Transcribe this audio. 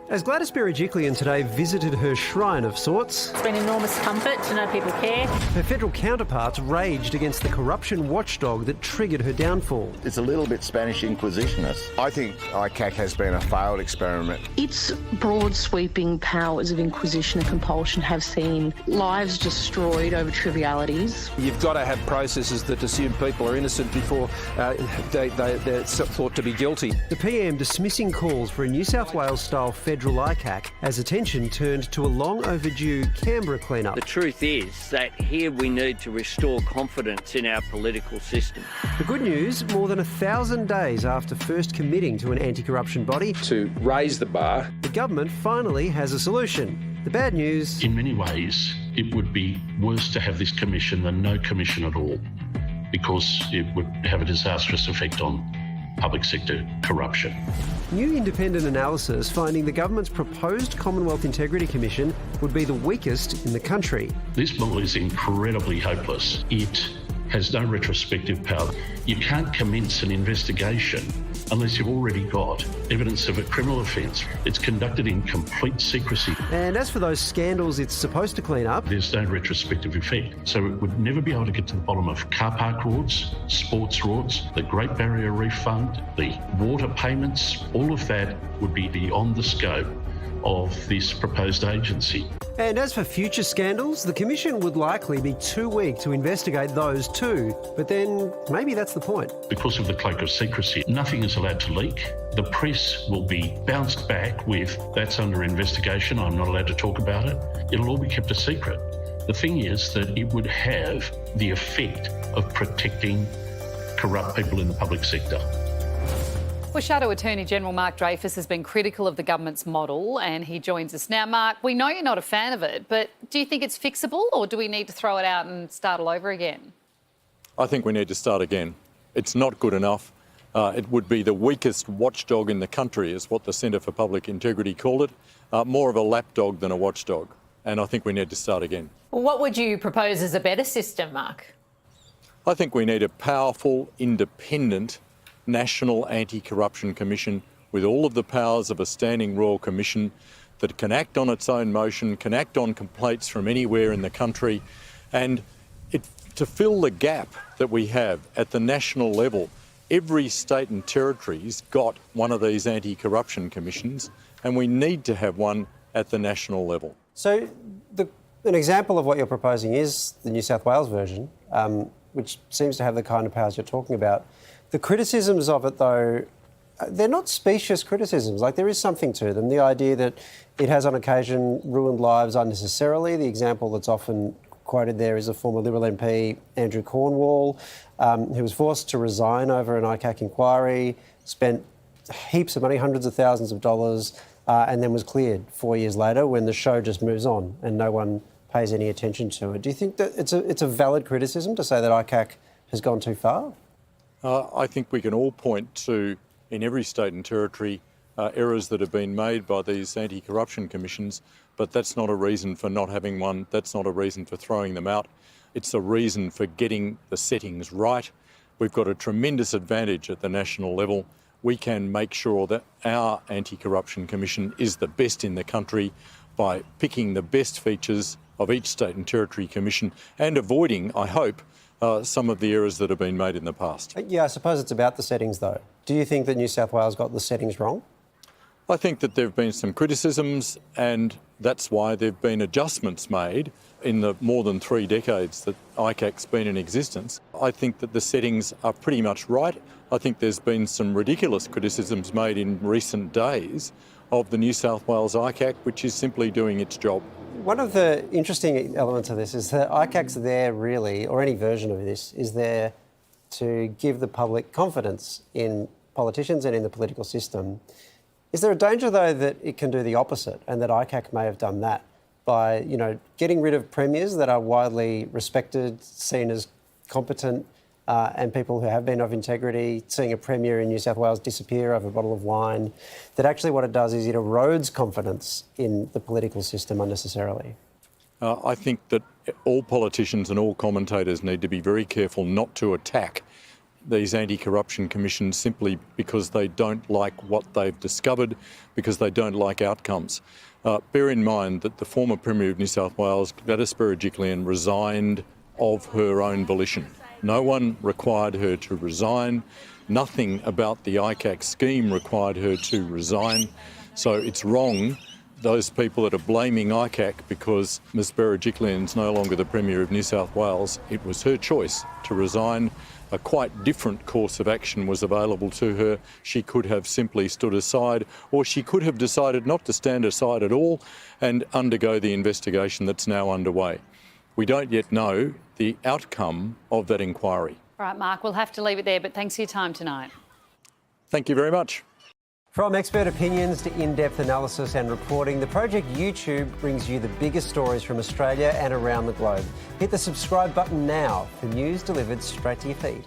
As Gladys Berejiklian today visited her shrine of sorts, It's been enormous comfort to know people care. her federal counterparts raged against the corruption watchdog that triggered her downfall. It's a little bit Spanish Inquisitionist. I think ICAC has been a failed experiment. Its broad sweeping powers of inquisition and compulsion have seen lives destroyed over trivialities. You've got to have processes that assume people are innocent before they're thought to be guilty. The PM dismissing calls for a New South Wales-style federal ICAC as attention turned to a long overdue Canberra clean-up. The truth is that here we need to restore confidence in our political system. The good news, more than 1,000 days after first committing to an anti-corruption body, To raise the bar. the government finally has a solution. The bad news, In many ways, it would be worse to have this commission than no commission at all, because it would have a disastrous effect on public sector corruption. new independent analysis finding the government's proposed Commonwealth Integrity Commission would be the weakest in the country. This bill is incredibly hopeless. It has no retrospective power. You can't commence an investigation unless you've already got evidence of a criminal offence. It's conducted in complete secrecy. And as for those scandals it's supposed to clean up, There's no retrospective effect. So it would never be able to get to the bottom of car park frauds, sports frauds, the Great Barrier Reef Fund, the water payments. All of that would be beyond the scope of this proposed agency. and as for future scandals, the Commission would likely be too weak to investigate those too. But then maybe that's the point. Because of the cloak of secrecy, nothing is allowed to leak. The press will be bounced back with, that's under investigation, I'm not allowed to talk about it. It'll all be kept a secret. The thing is that it would have the effect of protecting corrupt people in the public sector. Well, Shadow Attorney General Mark Dreyfus has been critical of the government's model and he joins us now. Mark, we know you're not a fan of it, but do you think it's fixable or do we need to throw it out and start all over again? I think we need to start again. It's not good enough. It would be the weakest watchdog in the country, is what the Centre for Public Integrity called it. More of a lapdog than a watchdog. And I think we need to start again. Well, what would you propose as a better system, Mark? I think we need a powerful, independent, national anti-corruption commission with all of the powers of a standing royal commission that can act on its own motion, can act on complaints from anywhere in the country, and to fill the gap that we have at the national level. Every state and territory's got one of these anti-corruption commissions, and we need to have one at the national level. So an example of what you're proposing is the New South Wales version, which seems to have the kind of powers you're talking about. The criticisms of it, though, they're not specious criticisms. Like, there is something to them. The idea that it has on occasion ruined lives unnecessarily. The example that's often quoted there is a former Liberal MP, Andrew Cornwall, who was forced to resign over an ICAC inquiry, spent heaps of money, hundreds of thousands of dollars, and then was cleared 4 years later when the show just moves on and no one pays any attention to it. Do you think that it's a valid criticism to say that ICAC has gone too far? I think we can all point to, in every state and territory, errors that have been made by these anti-corruption commissions, but that's not a reason for not having one. That's not a reason for throwing them out. It's a reason for getting the settings right. We've got a tremendous advantage at the national level. We can make sure that our anti-corruption commission is the best in the country by picking the best features of each state and territory commission and avoiding, I hope, some of the errors that have been made in the past. Yeah, I suppose it's about the settings, though. Do you think that New South Wales got the settings wrong? I think that there have been some criticisms, and that's why there have been adjustments made in the more than 3 decades that ICAC's been in existence. I think that the settings are pretty much right. I think there's been some ridiculous criticisms made in recent days of the New South Wales ICAC, which is simply doing its job. One of the interesting elements of this is that ICAC's there really, or any version of this, is there to give the public confidence in politicians and in the political system. Is there a danger, though, that it can do the opposite and that ICAC may have done that by, getting rid of premiers that are widely respected, seen as competent, and people who have been of integrity, seeing a premier in New South Wales disappear over a bottle of wine, that actually what it does is it erodes confidence in the political system unnecessarily? I think that all politicians and all commentators need to be very careful not to attack these anti-corruption commissions simply because they don't like what they've discovered, because they don't like outcomes. Bear in mind that the former Premier of New South Wales, Gladys Berejiklian, resigned of her own volition. No one required her to resign. Nothing about the ICAC scheme required her to resign. So it's wrong, those people that are blaming ICAC because Ms Berejiklian's no longer the Premier of New South Wales. It was her choice to resign. A quite different course of action was available to her. She could have simply stood aside, or she could have decided not to stand aside at all and undergo the investigation that's now underway. We don't yet know the outcome of that inquiry. All right, Mark, we'll have to leave it there, but thanks for your time tonight. Thank you very much. From expert opinions to in-depth analysis and reporting, the Project YouTube brings you the biggest stories from Australia and around the globe. Hit the subscribe button now for news delivered straight to your feed.